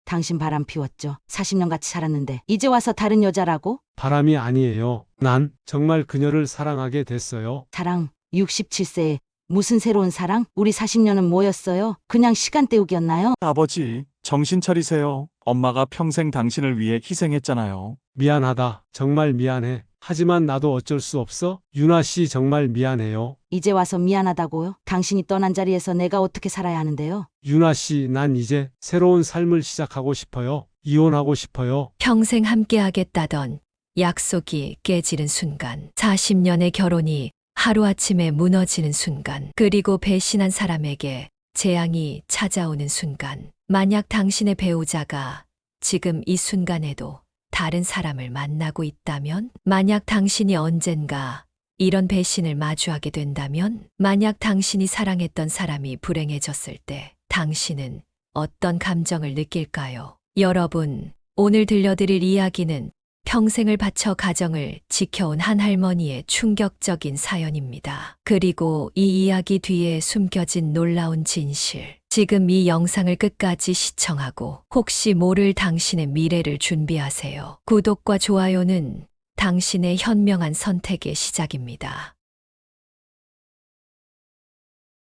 당신 바람 피웠죠. 40년 같이 살았는데 이제 와서 다른 여자라고? 바람이 아니에요. 난 정말 그녀를 사랑하게 됐어요. 사랑 67세에 무슨 새로운 사랑? 우리 40년은 뭐였어요? 그냥 시간 때우기였나요? 아버지, 정신 차리세요. 엄마가 평생 당신을 위해 희생했잖아요. 미안하다. 정말 미안해. 하지만 나도 어쩔 수 없어. 유나 씨 정말 미안해요. 이제 와서 미안하다고요? 당신이 떠난 자리에서 내가 어떻게 살아야 하는데요? 유나 씨, 난 이제 새로운 삶을 시작하고 싶어요. 이혼하고 싶어요. 평생 함께하겠다던 약속이 깨지는 순간, 40년의 결혼이 하루아침에 무너지는 순간, 그리고 배신한 사람에게 재앙이 찾아오는 순간, 만약 당신의 배우자가 지금 이 순간에도 다른 사람을 만나고 있다면, 만약 당신이 언젠가 이런 배신을 마주하게 된다면, 만약 당신이 사랑했던 사람이 불행해졌을 때 당신은 어떤 감정을 느낄까요? 여러분, 오늘 들려드릴 이야기는 평생을 바쳐 가정을 지켜온 한 할머니의 충격적인 사연입니다. 그리고 이 이야기 뒤에 숨겨진 놀라운 진실. 지금 이 영상을 끝까지 시청하고 혹시 모를 당신의 미래를 준비하세요. 구독과 좋아요는 당신의 현명한 선택의 시작입니다.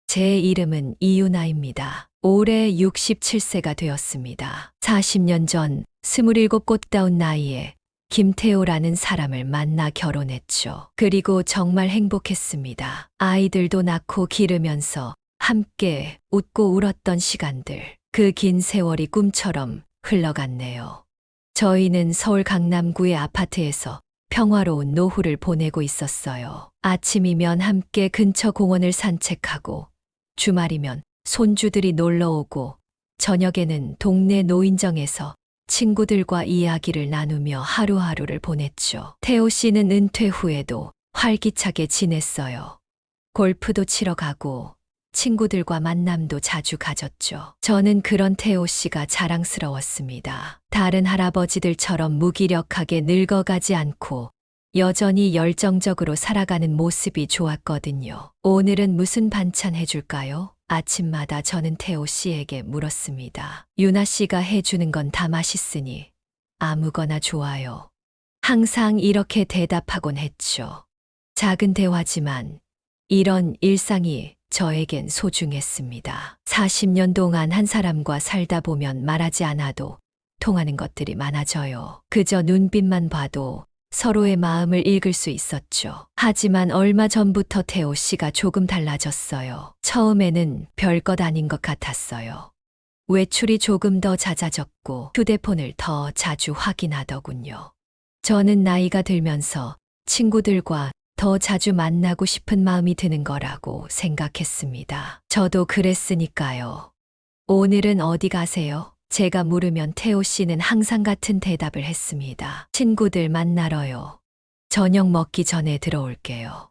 제 이름은 이유나입니다. 올해 67세가 되었습니다. 40년 전 27 꽃다운 나이에 김태호라는 사람을 만나 결혼했죠. 그리고 정말 행복했습니다. 아이들도 낳고 기르면서 함께 웃고 울었던 시간들. 그 긴 세월이 꿈처럼 흘러갔네요. 저희는 서울 강남구의 아파트에서 평화로운 노후를 보내고 있었어요. 아침이면 함께 근처 공원을 산책하고, 주말이면 손주들이 놀러 오고, 저녁에는 동네 노인정에서 친구들과 이야기를 나누며 하루하루를 보냈죠. 태호 씨는 은퇴 후에도 활기차게 지냈어요. 골프도 치러 가고 친구들과 만남도 자주 가졌죠. 저는 그런 태호 씨가 자랑스러웠습니다. 다른 할아버지들처럼 무기력하게 늙어가지 않고 여전히 열정적으로 살아가는 모습이 좋았거든요. 오늘은 무슨 반찬 해줄까요? 아침마다 저는 태호 씨에게 물었습니다. 유나 씨가 해주는 건 다 맛있으니 아무거나 좋아요. 항상 이렇게 대답하곤 했죠. 작은 대화지만 이런 일상이 저에겐 소중했습니다. 40년 동안 한 사람과 살다 보면 말하지 않아도 통하는 것들이 많아져요. 그저 눈빛만 봐도 서로의 마음을 읽을 수 있었죠. 하지만 얼마 전부터 태호 씨가 조금 달라졌어요. 처음에는 별것 아닌 것 같았어요. 외출이 조금 더 잦아졌고 휴대폰을 더 자주 확인하더군요. 저는 나이가 들면서 친구들과 더 자주 만나고 싶은 마음이 드는 거라고 생각했습니다. 저도 그랬으니까요. 오늘은 어디 가세요? 제가 물으면 태호 씨는 항상 같은 대답을 했습니다. 친구들 만나러요. 저녁 먹기 전에 들어올게요.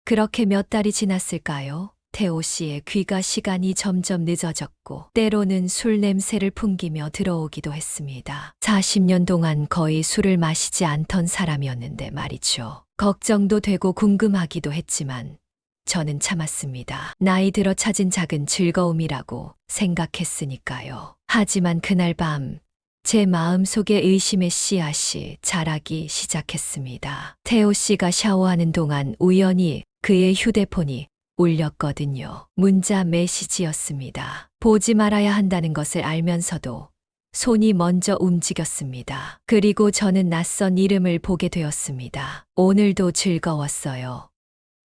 그렇게 몇 달이 지났을까요? 태호 씨의 귀가 시간이 점점 늦어졌고 때로는 술 냄새를 풍기며 들어오기도 했습니다. 40년 동안 거의 술을 마시지 않던 사람이었는데 말이죠. 걱정도 되고 궁금하기도 했지만 저는 참았습니다. 나이 들어 찾은 작은 즐거움이라고 생각했으니까요. 하지만 그날 밤 제 마음속에 의심의 씨앗이 자라기 시작했습니다. 태호 씨가 샤워하는 동안 우연히 그의 휴대폰이 울렸거든요. 문자 메시지였습니다. 보지 말아야 한다는 것을 알면서도 손이 먼저 움직였습니다. 그리고 저는 낯선 이름을 보게 되었습니다. 오늘도 즐거웠어요.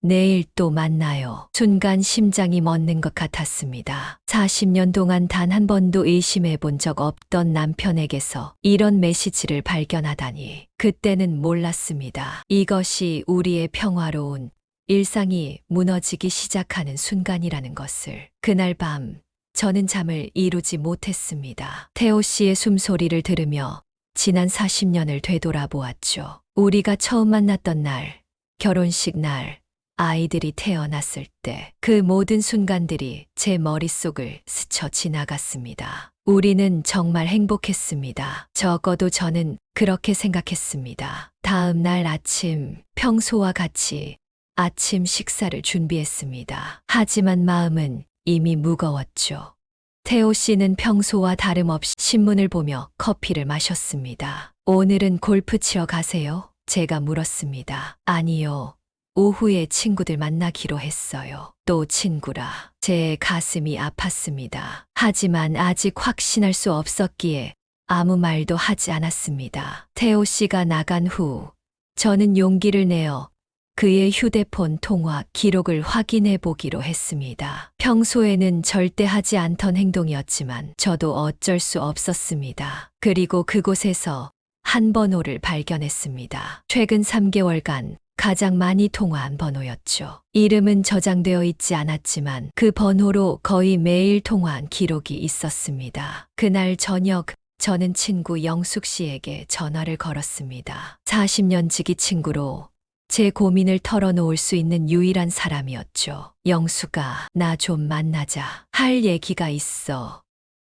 내일 또 만나요. 순간 심장이 멎는 것 같았습니다. 40년 동안 단 한 번도 의심해 본 적 없던 남편에게서 이런 메시지를 발견하다니. 그때는 몰랐습니다. 이것이 우리의 평화로운 일상이 무너지기 시작하는 순간이라는 것을. 그날 밤 저는 잠을 이루지 못했습니다. 태호 씨의 숨소리를 들으며 지난 40년을 되돌아보았죠. 우리가 처음 만났던 날, 결혼식 날, 아이들이 태어났을 때 그 모든 순간들이 제 머릿속을 스쳐 지나갔습니다. 우리는 정말 행복했습니다. 적어도 저는 그렇게 생각했습니다. 다음 날 아침, 평소와 같이 아침 식사를 준비했습니다. 하지만 마음은 이미 무거웠죠. 태호 씨는 평소와 다름없이 신문을 보며 커피를 마셨습니다. 오늘은 골프 치러 가세요? 제가 물었습니다. 아니요. 오후에 친구들 만나기로 했어요. 또 친구라. 제 가슴이 아팠습니다. 하지만 아직 확신할 수 없었기에 아무 말도 하지 않았습니다. 태호 씨가 나간 후 저는 용기를 내어 그의 휴대폰 통화 기록을 확인해 보기로 했습니다. 평소에는 절대 하지 않던 행동이었지만 저도 어쩔 수 없었습니다. 그리고 그곳에서 한 번호를 발견했습니다. 최근 3개월간 가장 많이 통화한 번호였죠. 이름은 저장되어 있지 않았지만 그 번호로 거의 매일 통화한 기록이 있었습니다. 그날 저녁 저는 친구 영숙 씨에게 전화를 걸었습니다. 40년 지기 친구로 제 고민을 털어놓을 수 있는 유일한 사람이었죠. 영숙아, 나 좀 만나자. 할 얘기가 있어.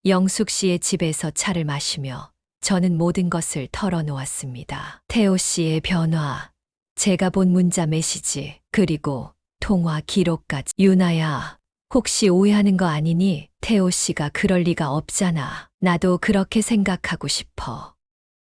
영숙 씨의 집에서 차를 마시며 저는 모든 것을 털어놓았습니다. 태호 씨의 변화, 제가 본 문자 메시지, 그리고 통화 기록까지. 유나야, 혹시 오해하는 거 아니니? 태호 씨가 그럴 리가 없잖아. 나도 그렇게 생각하고 싶어.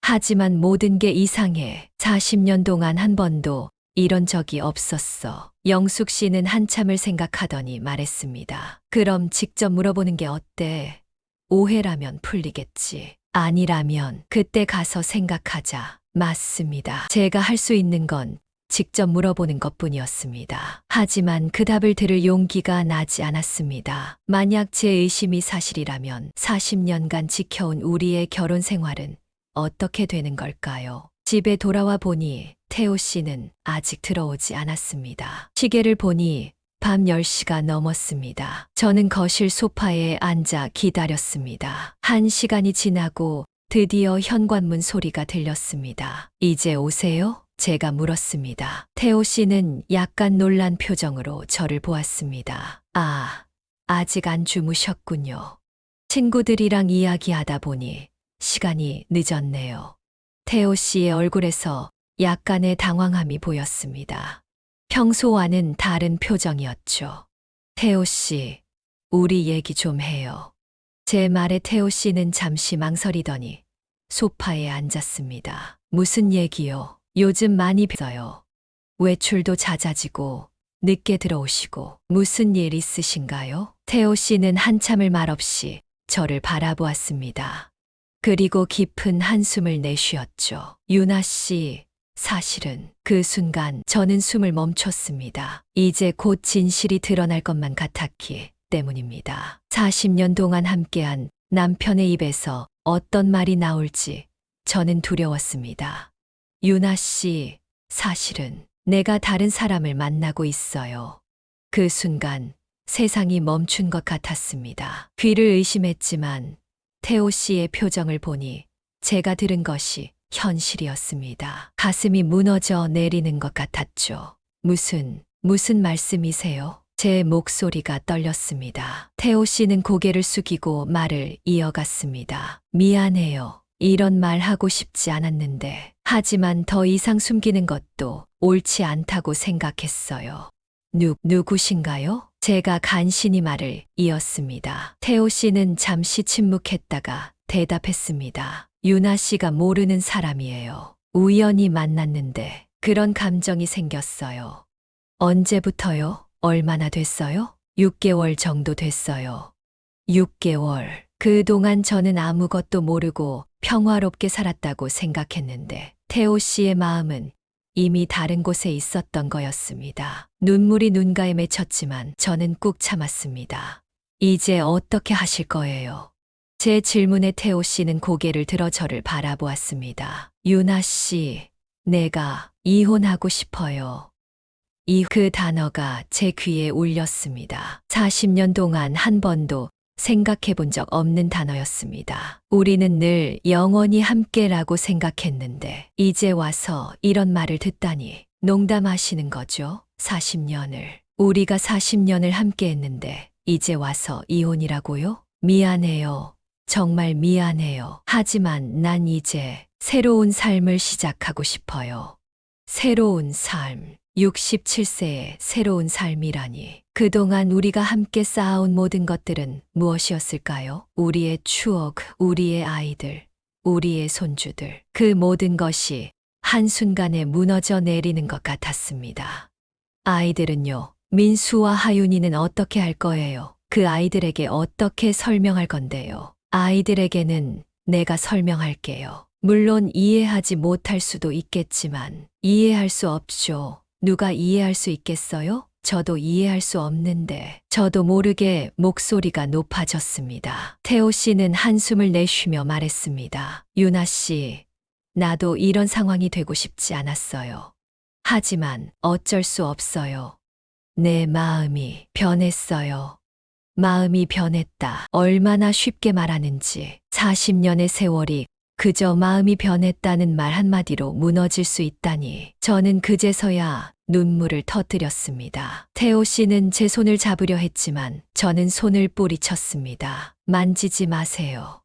하지만 모든 게 이상해. 40년 동안 한 번도 이런 적이 없었어. 영숙 씨는 한참을 생각하더니 말했습니다. 그럼 직접 물어보는 게 어때? 오해라면 풀리겠지. 아니라면 그때 가서 생각하자. 맞습니다. 제가 할 수 있는 건 직접 물어보는 것뿐이었습니다. 하지만 그 답을 들을 용기가 나지 않았습니다. 만약 제 의심이 사실이라면 40년간 지켜온 우리의 결혼 생활은 어떻게 되는 걸까요? 집에 돌아와 보니 태호 씨는 아직 들어오지 않았습니다. 시계를 보니 밤 10시가 넘었습니다. 저는 거실 소파에 앉아 기다렸습니다. 1시간이 지나고 드디어 현관문 소리가 들렸습니다. 이제 오세요? 제가 물었습니다. 태호 씨는 약간 놀란 표정으로 저를 보았습니다. 아, 아직 안 주무셨군요. 친구들이랑 이야기하다 보니 시간이 늦었네요. 태호 씨의 얼굴에서 약간의 당황함이 보였습니다. 평소와는 다른 표정이었죠. 태호 씨, 우리 얘기 좀 해요. 제 말에 태호 씨는 잠시 망설이더니 소파에 앉았습니다. 무슨 얘기요? 요즘 많이 뵀어요. 외출도 잦아지고 늦게 들어오시고 무슨 일 있으신가요? 태호 씨는 한참을 말없이 저를 바라보았습니다. 그리고 깊은 한숨을 내쉬었죠. 유나 씨, 사실은 그 순간 저는 숨을 멈췄습니다. 이제 곧 진실이 드러날 것만 같았기 때문입니다. 40년 동안 함께한 남편의 입에서 어떤 말이 나올지 저는 두려웠습니다. 유나 씨, 사실은 내가 다른 사람을 만나고 있어요. 그 순간 세상이 멈춘 것 같았습니다. 귀를 의심했지만 태호 씨의 표정을 보니 제가 들은 것이 현실이었습니다. 가슴이 무너져 내리는 것 같았죠. 무슨 말씀이세요? 제 목소리가 떨렸습니다. 태호 씨는 고개를 숙이고 말을 이어갔습니다. 미안해요. 이런 말 하고 싶지 않았는데, 하지만 더 이상 숨기는 것도 옳지 않다고 생각했어요. 누구신가요? 제가 간신히 말을 이었습니다. 태호 씨는 잠시 침묵했다가 대답했습니다. 유나 씨가 모르는 사람이에요. 우연히 만났는데 그런 감정이 생겼어요. 언제부터요? 얼마나 됐어요? 6개월 정도 됐어요. 6개월. 그동안 저는 아무것도 모르고 평화롭게 살았다고 생각했는데 태호 씨의 마음은 이미 다른 곳에 있었던 거였습니다. 눈물이 눈가에 맺혔지만 저는 꾹 참았습니다. 이제 어떻게 하실 거예요? 제 질문에 태호 씨는 고개를 들어 저를 바라보았습니다. 유나 씨, 내가 이혼하고 싶어요. 그 단어가 제 귀에 울렸습니다. 40년 동안 한 번도 생각해 본 적 없는 단어였습니다. 우리는 늘 영원히 함께라고 생각했는데 이제 와서 이런 말을 듣다니 농담하시는 거죠? 40년을. 우리가 40년을 함께했는데 이제 와서 이혼이라고요? 미안해요. 정말 미안해요. 하지만 난 이제 새로운 삶을 시작하고 싶어요. 새로운 삶. 67세의 새로운 삶이라니. 그동안 우리가 함께 쌓아온 모든 것들은 무엇이었을까요? 우리의 추억, 우리의 아이들, 우리의 손주들. 그 모든 것이 한순간에 무너져 내리는 것 같았습니다. 아이들은요, 민수와 하윤이는 어떻게 할 거예요? 그 아이들에게 어떻게 설명할 건데요? 아이들에게는 내가 설명할게요. 물론 이해하지 못할 수도 있겠지만 이해할 수 없죠. 누가 이해할 수 있겠어요? 저도 이해할 수 없는데 저도 모르게 목소리가 높아졌습니다. 태호 씨는 한숨을 내쉬며 말했습니다. 유나 씨, 나도 이런 상황이 되고 싶지 않았어요. 하지만 어쩔 수 없어요. 내 마음이 변했어요. 마음이 변했다. 얼마나 쉽게 말하는지. 40년의 세월이 그저 마음이 변했다는 말 한마디로 무너질 수 있다니. 저는 그제서야 눈물을 터뜨렸습니다. 태호 씨는 제 손을 잡으려 했지만 저는 손을 뿌리쳤습니다. 만지지 마세요.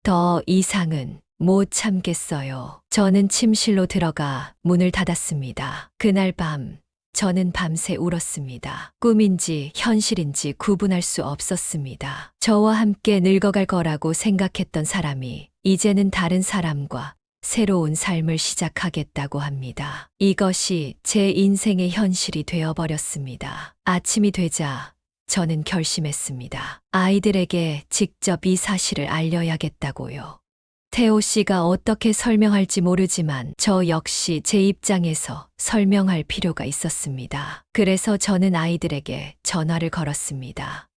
더 이상은 못 참겠어요. 저는 침실로 들어가 문을 닫았습니다. 그날 밤 저는 밤새 울었습니다. 꿈인지 현실인지 구분할 수 없었습니다. 저와 함께 늙어갈 거라고 생각했던 사람이 이제는 다른 사람과 새로운 삶을 시작하겠다고 합니다. 이것이 제 인생의 현실이 되어버렸습니다. 아침이 되자 저는 결심했습니다. 아이들에게 직접 이 사실을 알려야겠다고요. 태호 씨가 어떻게 설명할지 모르지만 저 역시 제 입장에서 설명할 필요가 있었습니다. 그래서 저는 아이들에게 전화를 걸었습니다.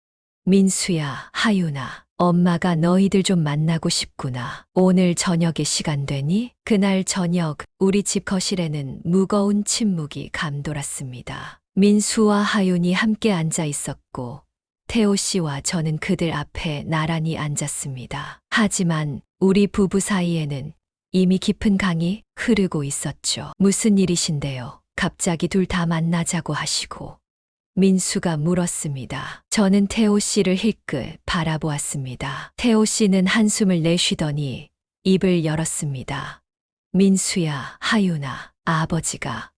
민수야, 하윤아, 엄마가 너희들 좀 만나고 싶구나. 오늘 저녁에 시간 되니? 그날 저녁 우리 집 거실에는 무거운 침묵이 감돌았습니다. 민수와 하윤이 함께 앉아 있었고 태호 씨와 저는 그들 앞에 나란히 앉았습니다. 하지만 우리 부부 사이에는 이미 깊은 강이 흐르고 있었죠. 무슨 일이신데요? 갑자기 둘 다 만나자고 하시고. 민수가 물었습니다. 저는 태호 씨를 힐끗 바라보았습니다. 태호 씨는 한숨을 내쉬더니 입을 열었습니다. 민수야, 하윤아, 아버지가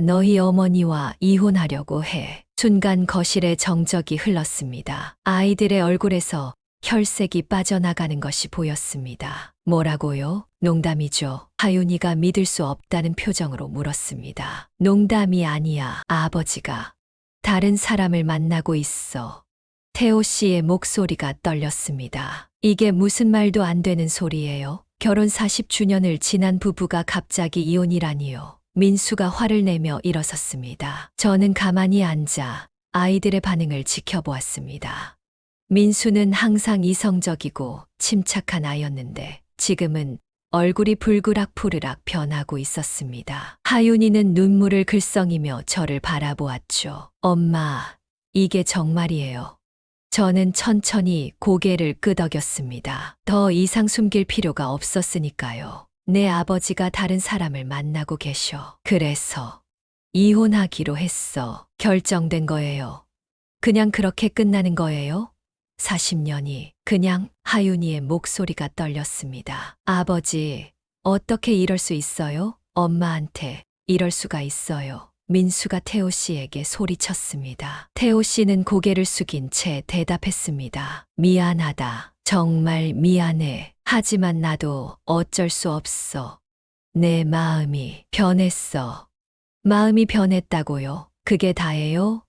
너희 어머니와 이혼하려고 해. 순간 거실에 정적이 흘렀습니다. 아이들의 얼굴에서 혈색이 빠져나가는 것이 보였습니다. 뭐라고요? 농담이죠. 하윤이가 믿을 수 없다는 표정으로 물었습니다. 농담이 아니야. 아버지가 다른 사람을 만나고 있어. 태호 씨의 목소리가 떨렸습니다. 이게 무슨 말도 안 되는 소리예요? 결혼 40주년을 지난 부부가 갑자기 이혼이라니요. 민수가 화를 내며 일어섰습니다. 저는 가만히 앉아 아이들의 반응을 지켜보았습니다. 민수는 항상 이성적이고 침착한 아이였는데 지금은 얼굴이 불그락푸르락 변하고 있었습니다. 하윤이는 눈물을 글썽이며 저를 바라보았죠. 엄마, 이게 정말이에요. 저는 천천히 고개를 끄덕였습니다. 더 이상 숨길 필요가 없었으니까요. 내 아버지가 다른 사람을 만나고 계셔. 그래서 이혼하기로 했어. 결정된 거예요. 그냥 그렇게 끝나는 거예요? 40년이 그냥. 하윤이의 목소리가 떨렸습니다. 아버지, 어떻게 이럴 수 있어요? 엄마한테 이럴 수가 있어요. 민수가 태호 씨에게 소리쳤습니다. 태호 씨는 고개를 숙인 채 대답했습니다. 미안하다. 정말 미안해. 하지만 나도 어쩔 수 없어. 내 마음이 변했어. 마음이 변했다고요? 그게 다예요?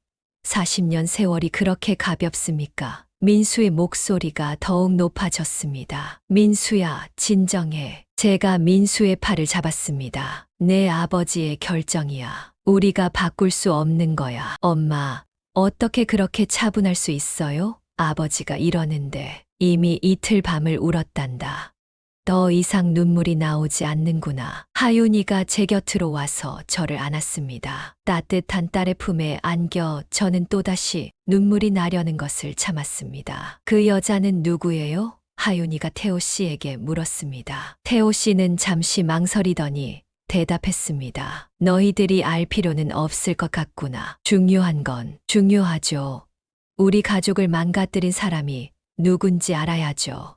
40년 세월이 그렇게 가볍습니까? 민수의 목소리가 더욱 높아졌습니다. 민수야, 진정해. 제가 민수의 팔을 잡았습니다. 내 아버지의 결정이야. 우리가 바꿀 수 없는 거야. 엄마, 어떻게 그렇게 차분할 수 있어요? 아버지가 이러는데 이미 이틀 밤을 울었단다. 더 이상 눈물이 나오지 않는구나. 하윤이가 제 곁으로 와서 저를 안았습니다. 따뜻한 딸의 품에 안겨 저는 또다시 눈물이 나려는 것을 참았습니다. 그 여자는 누구예요? 하윤이가 태호 씨에게 물었습니다. 태호 씨는 잠시 망설이더니 대답했습니다. 너희들이 알 필요는 없을 것 같구나. 중요한 건 중요하죠. 우리 가족을 망가뜨린 사람이 누군지 알아야죠.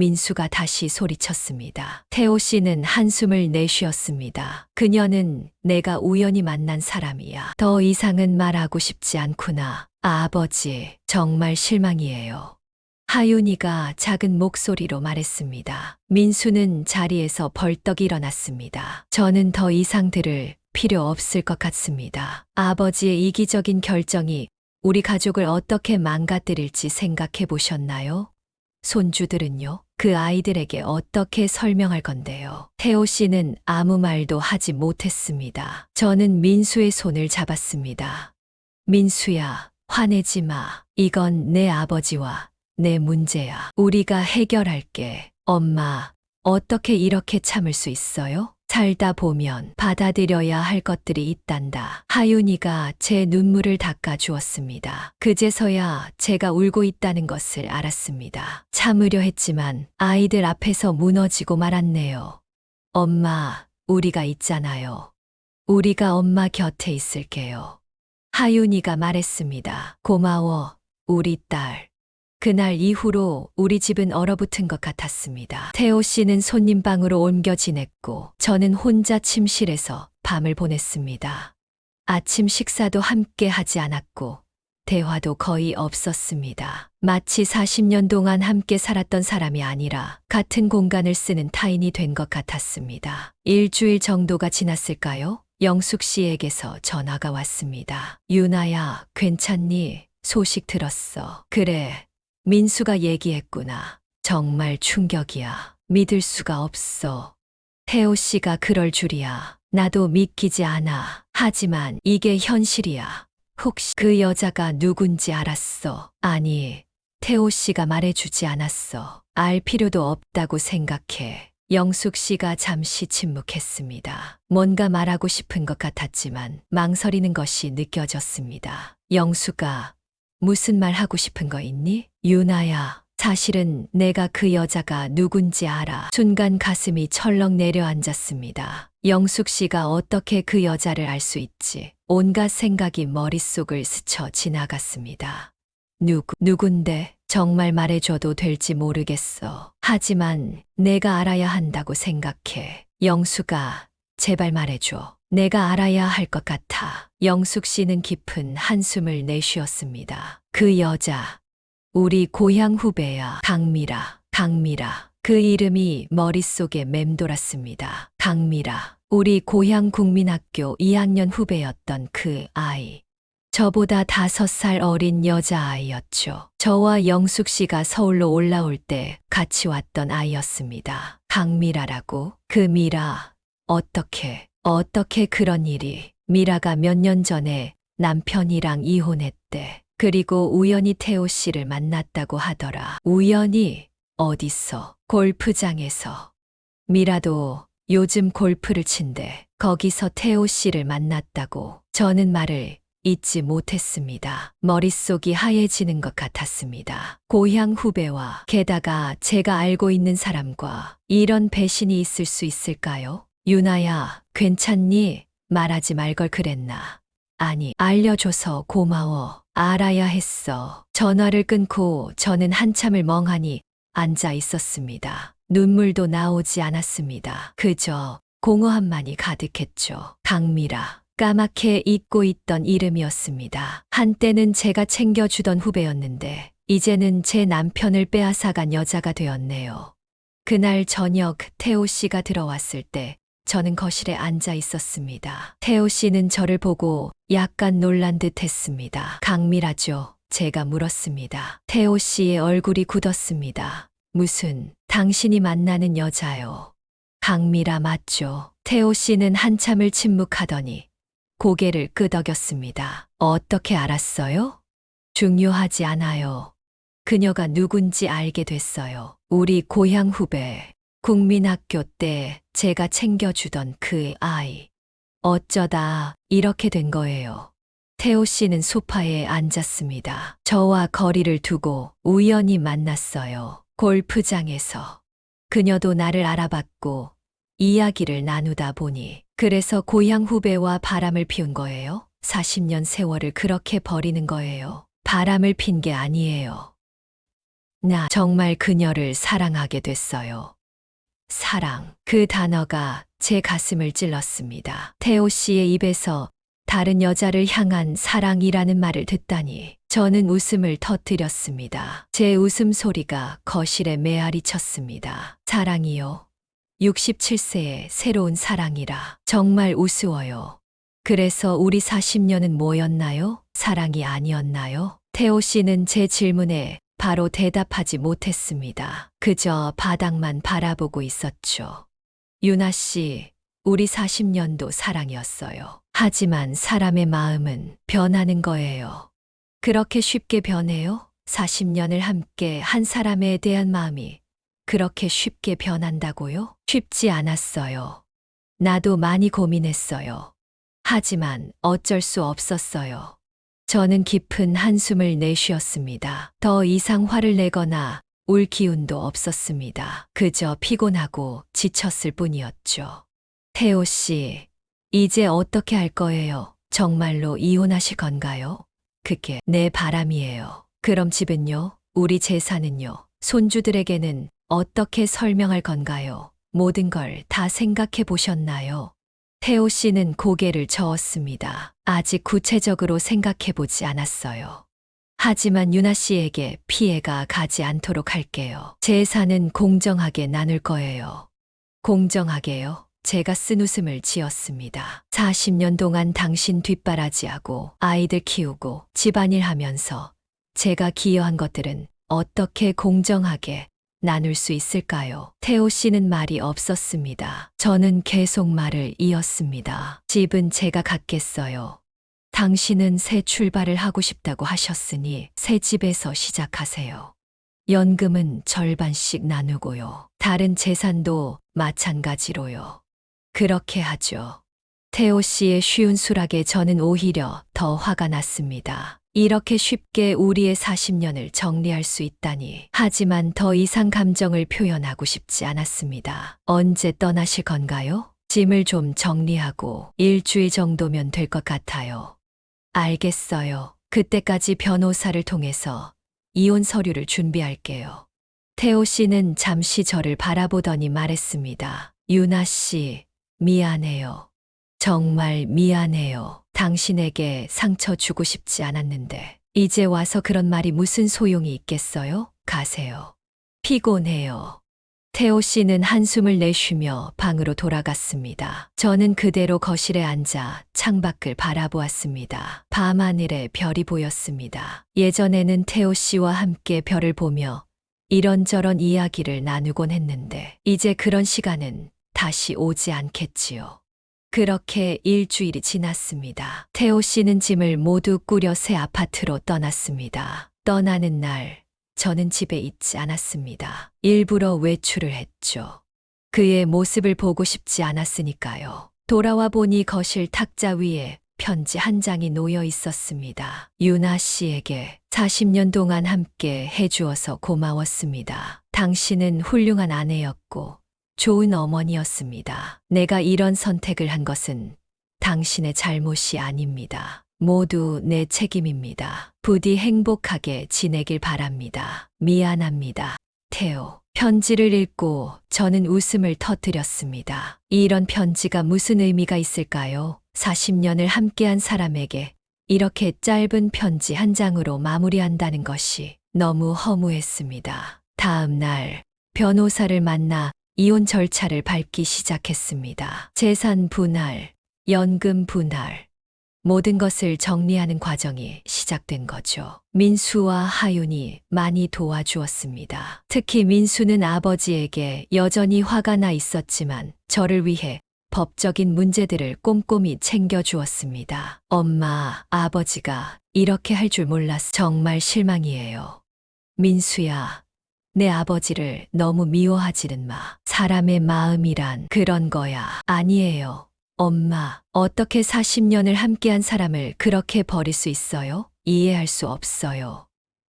민수가 다시 소리쳤습니다. 태호 씨는 한숨을 내쉬었습니다. 그녀는 내가 우연히 만난 사람이야. 더 이상은 말하고 싶지 않구나. 아버지, 정말 실망이에요. 하윤이가 작은 목소리로 말했습니다. 민수는 자리에서 벌떡 일어났습니다. 저는 더 이상 들을 필요 없을 것 같습니다. 아버지의 이기적인 결정이 우리 가족을 어떻게 망가뜨릴지 생각해 보셨나요? 손주들은요? 그 아이들에게 어떻게 설명할 건데요? 태호 씨는 아무 말도 하지 못했습니다. 저는 민수의 손을 잡았습니다. 민수야, 화내지 마. 이건 내 아버지와 내 문제야. 우리가 해결할게. 엄마, 어떻게 이렇게 참을 수 있어요? 살다 보면 받아들여야 할 것들이 있단다. 하윤이가 제 눈물을 닦아 주었습니다. 그제서야 제가 울고 있다는 것을 알았습니다. 참으려 했지만 아이들 앞에서 무너지고 말았네요. 엄마, 우리가 있잖아요. 우리가 엄마 곁에 있을게요. 하윤이가 말했습니다. 고마워, 우리 딸. 그날 이후로 우리 집은 얼어붙은 것 같았습니다. 태호 씨는 손님 방으로 옮겨 지냈고 저는 혼자 침실에서 밤을 보냈습니다. 아침 식사도 함께 하지 않았고 대화도 거의 없었습니다. 마치 40년 동안 함께 살았던 사람이 아니라 같은 공간을 쓰는 타인이 된 것 같았습니다. 일주일 정도가 지났을까요? 영숙 씨에게서 전화가 왔습니다. 유나야, 괜찮니? 소식 들었어. 그래. 민수가 얘기했구나. 정말 충격이야. 믿을 수가 없어. 태호 씨가 그럴 줄이야. 나도 믿기지 않아. 하지만 이게 현실이야. 혹시 그 여자가 누군지 알았어? 아니, 태호 씨가 말해주지 않았어. 알 필요도 없다고 생각해. 영숙 씨가 잠시 침묵했습니다. 뭔가 말하고 싶은 것 같았지만 망설이는 것이 느껴졌습니다. 영숙아, 무슨 말 하고 싶은 거 있니? 유나야, 사실은 내가 그 여자가 누군지 알아. 순간 가슴이 철렁 내려앉았습니다. 영숙 씨가 어떻게 그 여자를 알 수 있지? 온갖 생각이 머릿속을 스쳐 지나갔습니다. 누군데? 정말 말해줘도 될지 모르겠어. 하지만 내가 알아야 한다고 생각해. 영숙아, 제발 말해줘. 내가 알아야 할 것 같아. 영숙 씨는 깊은 한숨을 내쉬었습니다. 그 여자, 우리 고향 후배야. 강미라. 그 이름이 머릿속에 맴돌았습니다. 강미라. 우리 고향 국민학교 2학년 후배였던 그 아이. 저보다 5살 어린 여자아이였죠. 저와 영숙 씨가 서울로 올라올 때 같이 왔던 아이였습니다. 강미라라고? 그 미라, 어떻게 그런 일이? 미라가 몇 년 전에 남편이랑 이혼했대. 그리고 우연히 태호 씨를 만났다고 하더라. 우연히? 어디서? 골프장에서. 미라도 요즘 골프를 친대. 거기서 태호 씨를 만났다고. 저는 말을 잊지 못했습니다. 머릿속이 하얘지는 것 같았습니다. 고향 후배와 게다가 제가 알고 있는 사람과 이런 배신이 있을 수 있을까요? 유나야, 괜찮니? 말하지 말 걸 그랬나? 아니, 알려줘서 고마워. 알아야 했어. 전화를 끊고 저는 한참을 멍하니 앉아 있었습니다. 눈물도 나오지 않았습니다. 그저 공허함만이 가득했죠. 강미라. 까맣게 잊고 있던 이름이었습니다. 한때는 제가 챙겨주던 후배였는데 이제는 제 남편을 빼앗아간 여자가 되었네요. 그날 저녁 태호 씨가 들어왔을 때 저는 거실에 앉아 있었습니다. 태호 씨는 저를 보고 약간 놀란 듯 했습니다. 강미라죠? 제가 물었습니다. 태호 씨의 얼굴이 굳었습니다. 무슨, 당신이 만나는 여자요. 강미라 맞죠? 태호 씨는 한참을 침묵하더니 고개를 끄덕였습니다. 어떻게 알았어요? 중요하지 않아요. 그녀가 누군지 알게 됐어요. 우리 고향 후배, 국민학교 때 제가 챙겨주던 그 아이. 어쩌다 이렇게 된 거예요. 태호 씨는 소파에 앉았습니다. 저와 거리를 두고 우연히 만났어요. 골프장에서. 그녀도 나를 알아봤고 이야기를 나누다 보니 그래서 고향 후배와 바람을 피운 거예요. 40년 세월을 그렇게 버리는 거예요. 바람을 핀 게 아니에요. 나 정말 그녀를 사랑하게 됐어요. 사랑. 그 단어가 제 가슴을 찔렀습니다. 태호 씨의 입에서 다른 여자를 향한 사랑이라는 말을 듣다니 저는 웃음을 터뜨렸습니다. 제 웃음소리가 거실에 메아리 쳤습니다. 사랑이요. 67세의 새로운 사랑이라 정말 우스워요. 그래서 우리 40년은 뭐였나요? 사랑이 아니었나요? 태호 씨는 제 질문에 바로 대답하지 못했습니다. 그저 바닥만 바라보고 있었죠. 유나 씨, 우리 40년도 사랑이었어요. 하지만 사람의 마음은 변하는 거예요. 그렇게 쉽게 변해요? 40년을 함께 한 사람에 대한 마음이 그렇게 쉽게 변한다고요? 쉽지 않았어요. 나도 많이 고민했어요. 하지만 어쩔 수 없었어요. 저는 깊은 한숨을 내쉬었습니다. 더 이상 화를 내거나 울 기운도 없었습니다. 그저 피곤하고 지쳤을 뿐이었죠. 태호 씨, 이제 어떻게 할 거예요? 정말로 이혼하실 건가요? 그게 내 바람이에요. 그럼 집은요? 우리 재산은요? 손주들에게는 어떻게 설명할 건가요? 모든 걸 다 생각해 보셨나요? 태호 씨는 고개를 저었습니다. 아직 구체적으로 생각해 보지 않았어요. 하지만 유나 씨에게 피해가 가지 않도록 할게요. 재산은 공정하게 나눌 거예요. 공정하게요? 제가 쓴 웃음을 지었습니다. 40년 동안 당신 뒷바라지하고 아이들 키우고 집안일 하면서 제가 기여한 것들은 어떻게 공정하게 나눌 수 있을까요? 태호 씨는 말이 없었습니다. 저는 계속 말을 이었습니다. 집은 제가 갖겠어요. 당신은 새 출발을 하고 싶다고 하셨으니 새 집에서 시작하세요. 연금은 절반씩 나누고요. 다른 재산도 마찬가지로요. 그렇게 하죠. 태호 씨의 쉬운 수락에 저는 오히려 더 화가 났습니다. 이렇게 쉽게 우리의 40년을 정리할 수 있다니. 하지만 더 이상 감정을 표현하고 싶지 않았습니다. 언제 떠나실 건가요? 짐을 좀 정리하고 일주일 정도면 될 것 같아요. 알겠어요. 그때까지 변호사를 통해서 이혼 서류를 준비할게요. 태호 씨는 잠시 저를 바라보더니 말했습니다. 유나 씨, 미안해요. 정말 미안해요. 당신에게 상처 주고 싶지 않았는데 이제 와서 그런 말이 무슨 소용이 있겠어요? 가세요. 피곤해요. 태호 씨는 한숨을 내쉬며 방으로 돌아갔습니다. 저는 그대로 거실에 앉아 창밖을 바라보았습니다. 밤하늘에 별이 보였습니다. 예전에는 태호 씨와 함께 별을 보며 이런저런 이야기를 나누곤 했는데 이제 그런 시간은 다시 오지 않겠지요. 그렇게 일주일이 지났습니다. 태호 씨는 짐을 모두 꾸려 새 아파트로 떠났습니다. 떠나는 날 저는 집에 있지 않았습니다. 일부러 외출을 했죠. 그의 모습을 보고 싶지 않았으니까요. 돌아와 보니 거실 탁자 위에 편지 한 장이 놓여 있었습니다. 유나 씨에게 40년 동안 함께 해주어서 고마웠습니다. 당신은 훌륭한 아내였고 좋은 어머니였습니다. 내가 이런 선택을 한 것은 당신의 잘못이 아닙니다. 모두 내 책임입니다. 부디 행복하게 지내길 바랍니다. 미안합니다. 태호. 편지를 읽고 저는 웃음을 터뜨렸습니다. 이런 편지가 무슨 의미가 있을까요? 40년을 함께한 사람에게 이렇게 짧은 편지 한 장으로 마무리한다는 것이 너무 허무했습니다. 다음 날 변호사를 만나 이혼 절차를 밟기 시작했습니다. 재산 분할, 연금 분할, 모든 것을 정리하는 과정이 시작된 거죠. 민수와 하윤이 많이 도와주었습니다. 특히 민수는 아버지에게 여전히 화가 나 있었지만 저를 위해 법적인 문제들을 꼼꼼히 챙겨주었습니다. 엄마, 아버지가 이렇게 할 줄 몰랐어. 정말 실망이에요. 민수야, 내 아버지를 너무 미워하지는 마. 사람의 마음이란 그런 거야. 아니에요. 엄마, 어떻게 40년을 함께한 사람을 그렇게 버릴 수 있어요? 이해할 수 없어요.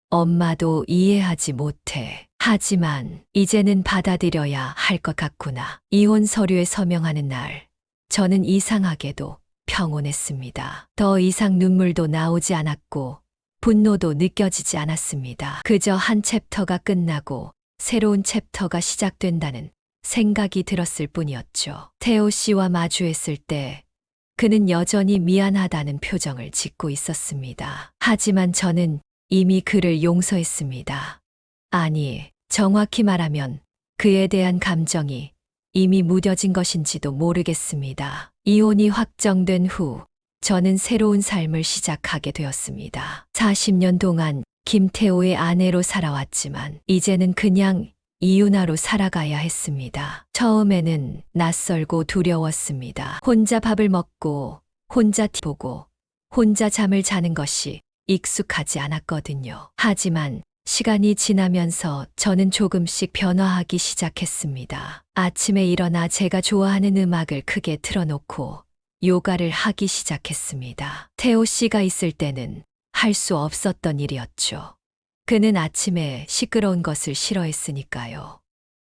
엄마도 이해하지 못해. 하지만 이제는 받아들여야 할 것 같구나. 이혼 서류에 서명하는 날, 저는 이상하게도 평온했습니다. 더 이상 눈물도 나오지 않았고 분노도 느껴지지 않았습니다. 그저 한 챕터가 끝나고 새로운 챕터가 시작된다는 생각이 들었을 뿐이었죠. 태호 씨와 마주했을 때 그는 여전히 미안하다는 표정을 짓고 있었습니다. 하지만 저는 이미 그를 용서했습니다. 아니, 정확히 말하면 그에 대한 감정이 이미 무뎌진 것인지도 모르겠습니다. 이혼이 확정된 후 저는 새로운 삶을 시작하게 되었습니다. 40년 동안 김태호의 아내로 살아왔지만 이제는 그냥 이윤아로 살아가야 했습니다. 처음에는 낯설고 두려웠습니다. 혼자 밥을 먹고 혼자 TV 보고 혼자 잠을 자는 것이 익숙하지 않았거든요. 하지만 시간이 지나면서 저는 조금씩 변화하기 시작했습니다. 아침에 일어나 제가 좋아하는 음악을 크게 틀어놓고 요가를 하기 시작했습니다. 태호 씨가 있을 때는 할 수 없었던 일이었죠. 그는 아침에 시끄러운 것을 싫어했으니까요.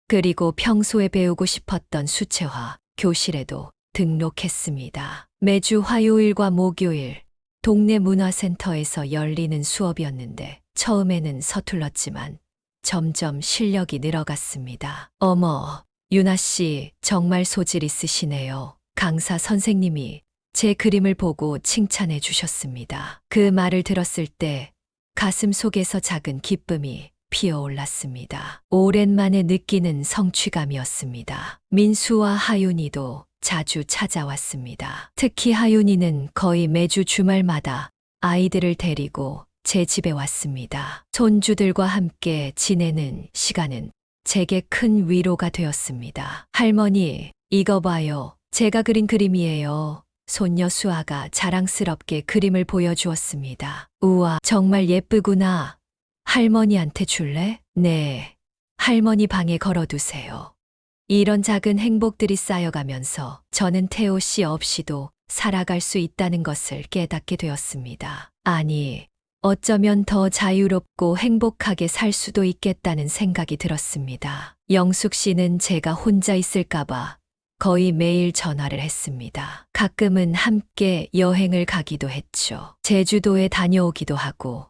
그리고 평소에 배우고 싶었던 수채화 교실에도 등록했습니다. 매주 화요일과 목요일 동네 문화센터에서 열리는 수업이었는데 처음에는 서툴렀지만 점점 실력이 늘어갔습니다. 어머, 유나 씨 정말 소질 있으시네요. 강사 선생님이 제 그림을 보고 칭찬해 주셨습니다. 그 말을 들었을 때 가슴 속에서 작은 기쁨이 피어올랐습니다. 오랜만에 느끼는 성취감이었습니다. 민수와 하윤이도 자주 찾아왔습니다. 특히 하윤이는 거의 매주 주말마다 아이들을 데리고 제 집에 왔습니다. 손주들과 함께 지내는 시간은 제게 큰 위로가 되었습니다. 할머니, 이거 봐요. 제가 그린 그림이에요. 손녀 수아가 자랑스럽게 그림을 보여주었습니다. 우와, 정말 예쁘구나. 할머니한테 줄래? 네. 할머니 방에 걸어두세요. 이런 작은 행복들이 쌓여가면서 저는 태호 씨 없이도 살아갈 수 있다는 것을 깨닫게 되었습니다. 아니, 어쩌면 더 자유롭고 행복하게 살 수도 있겠다는 생각이 들었습니다. 영숙 씨는 제가 혼자 있을까봐 거의 매일 전화를 했습니다. 가끔은 함께 여행을 가기도 했죠. 제주도에 다녀오기도 하고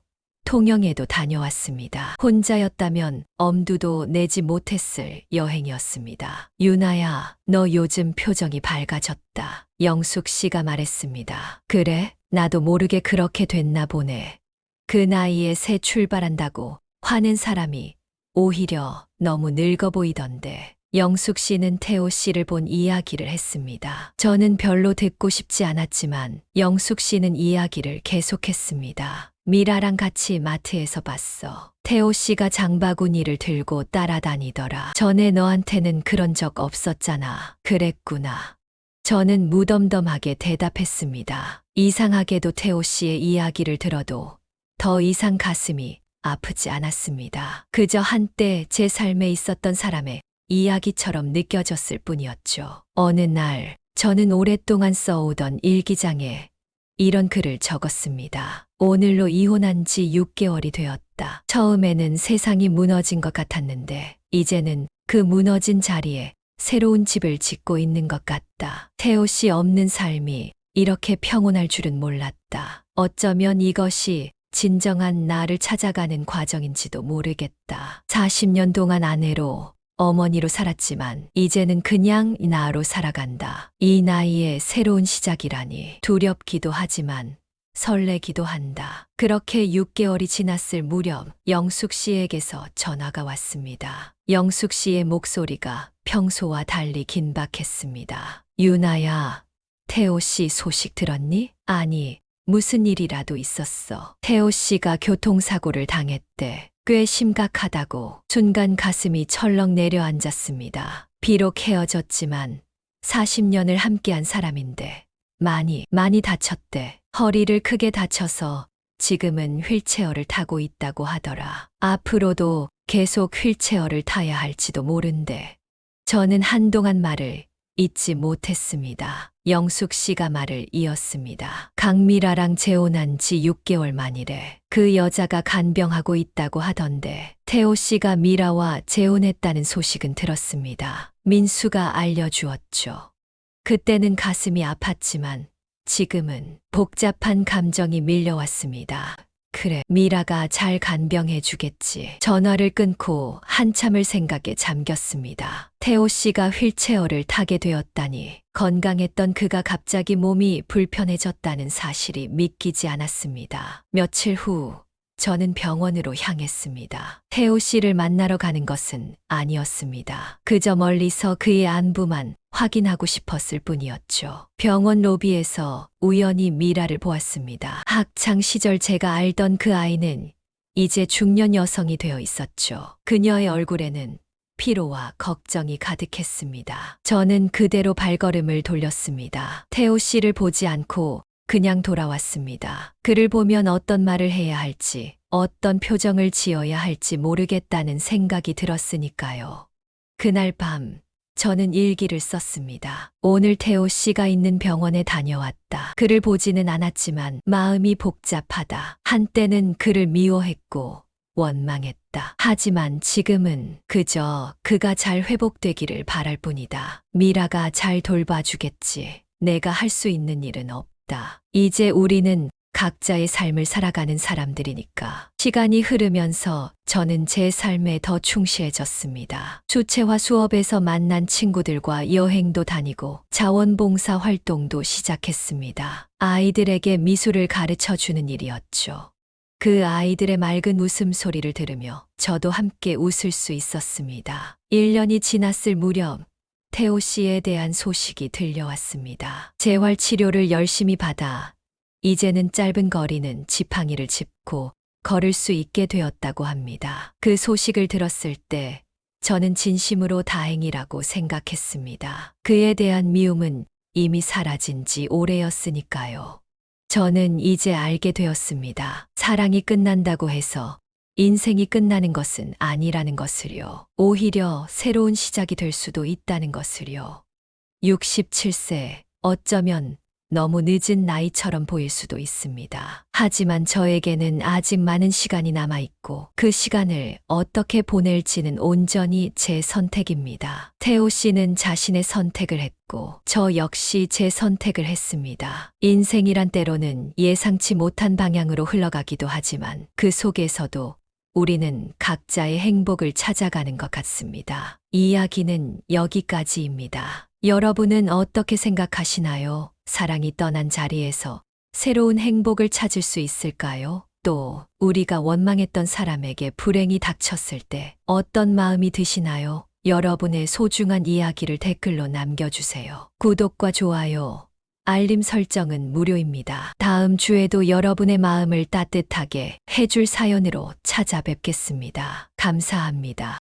통영에도 다녀왔습니다. 혼자였다면 엄두도 내지 못했을 여행이었습니다. 유나야, 너 요즘 표정이 밝아졌다. 영숙 씨가 말했습니다. 그래? 나도 모르게 그렇게 됐나 보네. 그 나이에 새 출발한다고 화낸 사람이 오히려 너무 늙어 보이던데. 영숙 씨는 태호 씨를 본 이야기를 했습니다. 저는 별로 듣고 싶지 않았지만 영숙 씨는 이야기를 계속했습니다. 미라랑 같이 마트에서 봤어. 태호 씨가 장바구니를 들고 따라다니더라. 전에 너한테는 그런 적 없었잖아. 그랬구나. 저는 무덤덤하게 대답했습니다. 이상하게도 태호 씨의 이야기를 들어도 더 이상 가슴이 아프지 않았습니다. 그저 한때 제 삶에 있었던 사람의 이야기처럼 느껴졌을 뿐이었죠. 어느 날 저는 오랫동안 써오던 일기장에 이런 글을 적었습니다. 오늘로 이혼한 지 6개월이 되었다. 처음에는 세상이 무너진 것 같았는데 이제는 그 무너진 자리에 새로운 집을 짓고 있는 것 같다. 태호 씨 없는 삶이 이렇게 평온할 줄은 몰랐다. 어쩌면 이것이 진정한 나를 찾아가는 과정인지도 모르겠다. 40년 동안 아내로 어머니로 살았지만 이제는 그냥 나로 살아간다. 이 나이에 새로운 시작이라니 두렵기도 하지만 설레기도 한다. 그렇게 6개월이 지났을 무렵 영숙 씨에게서 전화가 왔습니다. 영숙 씨의 목소리가 평소와 달리 긴박했습니다. 유나야, 태호 씨 소식 들었니? 아니, 무슨 일이라도 있었어. 태호 씨가 교통사고를 당했대. 꽤 심각하다고. 순간 가슴이 철렁 내려앉았습니다. 비록 헤어졌지만 40년을 함께한 사람인데 많이 다쳤대. 허리를 크게 다쳐서 지금은 휠체어를 타고 있다고 하더라. 앞으로도 계속 휠체어를 타야 할지도 모른대. 저는 한동안 말을 잊지 못했습니다. 영숙 씨가 말을 이었습니다. 강미라랑 재혼한 지 6개월 만이래. 그 여자가 간병하고 있다고 하던데 태호 씨가 미라와 재혼했다는 소식은 들었습니다. 민수가 알려주었죠. 그때는 가슴이 아팠지만 지금은 복잡한 감정이 밀려왔습니다. 그래, 미라가 잘 간병해 주겠지. 전화를 끊고 한참을 생각에 잠겼습니다. 태호 씨가 휠체어를 타게 되었다니, 건강했던 그가 갑자기 몸이 불편해졌다는 사실이 믿기지 않았습니다. 며칠 후 저는 병원으로 향했습니다. 태호 씨를 만나러 가는 것은 아니었습니다. 그저 멀리서 그의 안부만 확인하고 싶었을 뿐이었죠. 병원 로비에서 우연히 미라를 보았습니다. 학창 시절 제가 알던 그 아이는 이제 중년 여성이 되어 있었죠. 그녀의 얼굴에는 피로와 걱정이 가득했습니다. 저는 그대로 발걸음을 돌렸습니다. 태호 씨를 보지 않고 그냥 돌아왔습니다. 그를 보면 어떤 말을 해야 할지, 어떤 표정을 지어야 할지 모르겠다는 생각이 들었으니까요. 그날 밤, 저는 일기를 썼습니다. 오늘 태호 씨가 있는 병원에 다녀왔다. 그를 보지는 않았지만 마음이 복잡하다. 한때는 그를 미워했고 원망했다. 하지만 지금은 그저 그가 잘 회복되기를 바랄 뿐이다. 미라가 잘 돌봐주겠지. 내가 할 수 있는 일은 없다. 이제 우리는 각자의 삶을 살아가는 사람들이니까. 시간이 흐르면서 저는 제 삶에 더 충실해졌습니다. 수채화 수업에서 만난 친구들과 여행도 다니고 자원봉사 활동도 시작했습니다. 아이들에게 미술을 가르쳐 주는 일이었죠. 그 아이들의 맑은 웃음소리를 들으며 저도 함께 웃을 수 있었습니다. 1년이 지났을 무렵 태호 씨에 대한 소식이 들려왔습니다. 재활치료를 열심히 받아 이제는 짧은 거리는 지팡이를 짚고 걸을 수 있게 되었다고 합니다. 그 소식을 들었을 때 저는 진심으로 다행이라고 생각했습니다. 그에 대한 미움은 이미 사라진 지 오래였으니까요. 저는 이제 알게 되었습니다. 사랑이 끝난다고 해서 인생이 끝나는 것은 아니라는 것을요. 오히려 새로운 시작이 될 수도 있다는 것을요. 67세, 어쩌면 너무 늦은 나이처럼 보일 수도 있습니다. 하지만 저에게는 아직 많은 시간이 남아있고 그 시간을 어떻게 보낼지는 온전히 제 선택입니다. 태호 씨는 자신의 선택을 했고 저 역시 제 선택을 했습니다. 인생이란 때로는 예상치 못한 방향으로 흘러가기도 하지만 그 속에서도 우리는 각자의 행복을 찾아가는 것 같습니다. 이야기는 여기까지입니다. 여러분은 어떻게 생각하시나요? 사랑이 떠난 자리에서 새로운 행복을 찾을 수 있을까요? 또 우리가 원망했던 사람에게 불행이 닥쳤을 때 어떤 마음이 드시나요? 여러분의 소중한 이야기를 댓글로 남겨주세요. 구독과 좋아요, 알림 설정은 무료입니다. 다음 주에도 여러분의 마음을 따뜻하게 해줄 사연으로 찾아뵙겠습니다. 감사합니다.